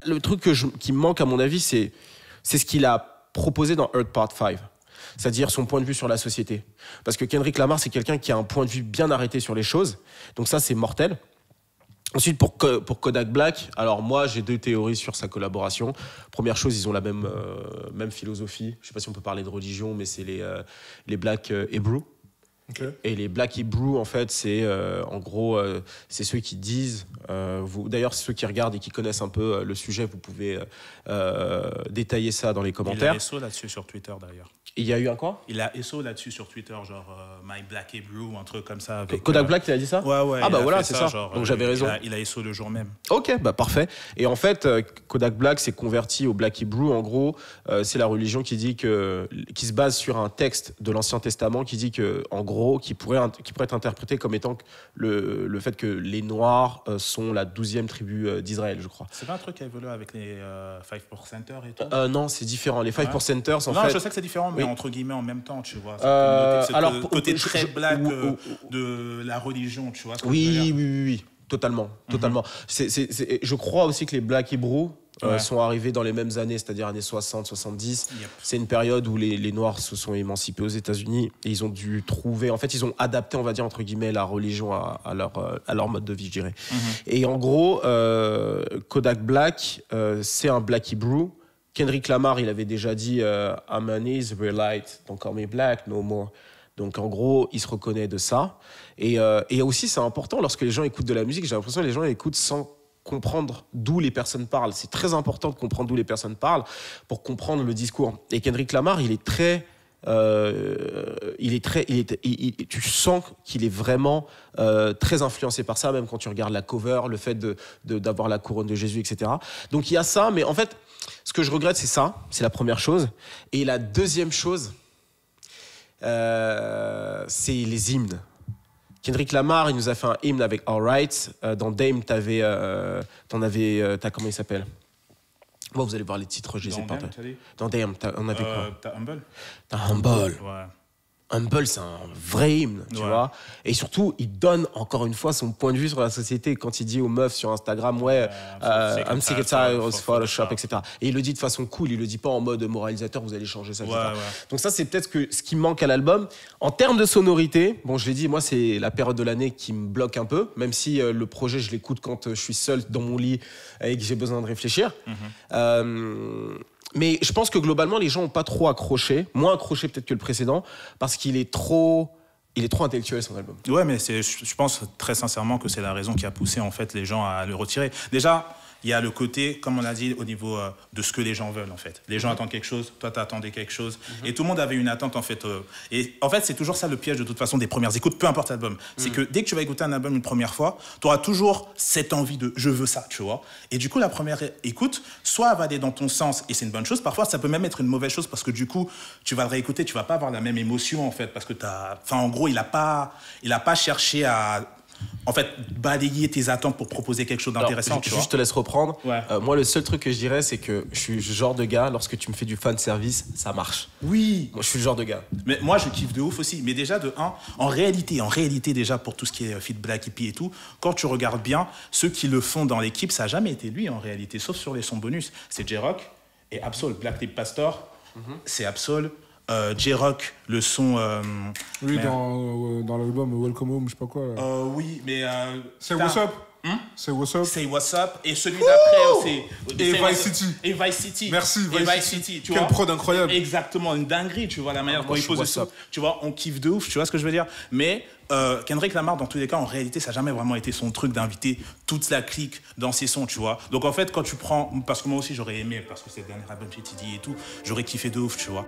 Le truc qui me manque, à mon avis, c'est ce qu'il a proposé dans Earth Part 5. C'est-à-dire son point de vue sur la société. Parce que Kendrick Lamar, c'est quelqu'un qui a un point de vue bien arrêté sur les choses. Donc ça, c'est mortel. Ensuite, pour Kodak Black, alors moi, j'ai 2 théories sur sa collaboration. Première chose, ils ont la même philosophie. Je ne sais pas si on peut parler de religion, mais c'est les Black Hebrew. Okay. Et les Black Hebrew, en fait, c'est en gros, c'est ceux qui disent, d'ailleurs, ceux qui regardent et qui connaissent un peu le sujet, vous pouvez détailler ça dans les commentaires. Il a SO là-dessus sur Twitter, d'ailleurs. Il y a eu un quoi? Il a SO là-dessus sur Twitter, genre My Black Hebrew, un truc comme ça. Avec, Kodak Black, il a dit ça? Ouais. Ah bah voilà, c'est ça. Genre, donc j'avais raison. Il a SO le jour même. Ok, bah parfait. Et en fait, Kodak Black s'est converti au Black Hebrew. En gros, c'est la religion qui se base sur un texte de l'Ancien Testament qui dit que, en gros, qui pourrait être interprété comme étant le fait que les Noirs sont la 12e tribu d'Israël, je crois. C'est pas un truc qui a évolué avec les 5% et tout? Non, c'est différent. Les 5%, en fait... Non, je sais que c'est différent, mais entre guillemets en même temps, tu vois. Alors, côté très black de la religion, tu vois. Oui, totalement. Je crois aussi que les Black Hebrew sont arrivés dans les mêmes années, c'est-à-dire années 60, 70. Yep. C'est une période où les Noirs se sont émancipés aux États-Unis et ils ont dû trouver, en fait, ils ont adapté, on va dire, entre guillemets, la religion à leur mode de vie, je dirais. Et en gros, Kodak Black, c'est un Black Hebrew. Kendrick Lamar, il avait déjà dit I'm an Israelite, don't call me black no more. Donc en gros, il se reconnaît de ça. Et aussi, c'est important lorsque les gens écoutent de la musique. J'ai l'impression que les gens écoutent sans comprendre d'où les personnes parlent. C'est très important de comprendre d'où les personnes parlent pour comprendre le discours. Et Kendrick Lamar, il est très... tu sens qu'il est vraiment très influencé par ça, même quand tu regardes la cover, le fait d'avoir la couronne de Jésus, etc. Donc il y a ça, mais en fait, ce que je regrette, c'est ça, c'est la première chose. Et la deuxième chose, c'est les hymnes. Kendrick Lamar, il nous a fait un hymne avec All Right. Dans Dame, t'as comment il s'appelle? Bon, vous allez voir les titres, je les ai pas. Dans Dame, on avait quoi? T'as Humble. T'as Humble. Ouais. Humble, c'est un vrai hymne, tu vois. Et surtout, il donne encore une fois son point de vue sur la société quand il dit aux meufs sur Instagram, I'm sick and tired of Photoshop, etc. Et il le dit de façon cool, il le dit pas en mode moralisateur, vous allez changer ça, etc. Donc ça, c'est peut-être ce qui manque à l'album. En termes de sonorité, bon, je l'ai dit, moi, c'est la période de l'année qui me bloque un peu, même si le projet, je l'écoute quand je suis seul dans mon lit et que j'ai besoin de réfléchir. Mais je pense que globalement, les gens n'ont pas trop accroché, moins accroché peut-être que le précédent, parce qu'il est trop intellectuel, son album. Ouais, mais je pense très sincèrement que c'est la raison qui a poussé en fait les gens à le retirer. Déjà, il y a le côté, comme on a dit, au niveau de ce que les gens veulent, en fait. Les gens attendent quelque chose, toi, t'attendais quelque chose. Et tout le monde avait une attente, en fait. Et en fait, c'est toujours ça le piège, de toute façon, des premières écoutes, peu importe l'album. C'est que dès que tu vas écouter un album une première fois, tu auras toujours cette envie de « je veux ça », tu vois. Et du coup, la première écoute, soit elle va aller dans ton sens, et c'est une bonne chose. Parfois, ça peut même être une mauvaise chose, parce que du coup, tu vas le réécouter, tu vas pas avoir la même émotion, en fait, parce que en gros, il a pas cherché à... En fait, balayer tes attentes pour proposer quelque chose d'intéressant. Je te laisse reprendre. Moi, le seul truc que je dirais, c'est que je suis le genre de gars, lorsque tu me fais du fan service, ça marche. Oui. Moi, je suis le genre de gars. Mais moi, je kiffe de ouf aussi. Mais déjà, en réalité, déjà, pour tout ce qui est feat Black Hippie et tout, quand tu regardes bien, ceux qui le font dans l'équipe, ça n'a jamais été lui, en réalité, sauf sur les sons bonus. C'est J-Rock et Absol. Black Tip Pastor, c'est Absol. J-Rock, le son... oui, dans l'album Welcome Home, je sais pas quoi. Oui, mais... c'est What's Up. C'est What's Up. C'est What's Up. Et celui d'après, c'est... Et Vice City. Et Vice City. Merci, Vice City. Tu Quelle prod incroyable. Exactement, une dinguerie, tu vois, la manière dont il pose le son. Tu vois, on kiffe de ouf, tu vois ce que je veux dire. Mais Kendrick Lamar, dans tous les cas, en réalité, ça n'a jamais vraiment été son truc d'inviter toute la clique dans ses sons, tu vois. Donc en fait, quand tu prends... Parce que moi aussi, j'aurais aimé, parce que c'est le dernier album chez TD et tout, j'aurais kiffé de ouf, tu vois.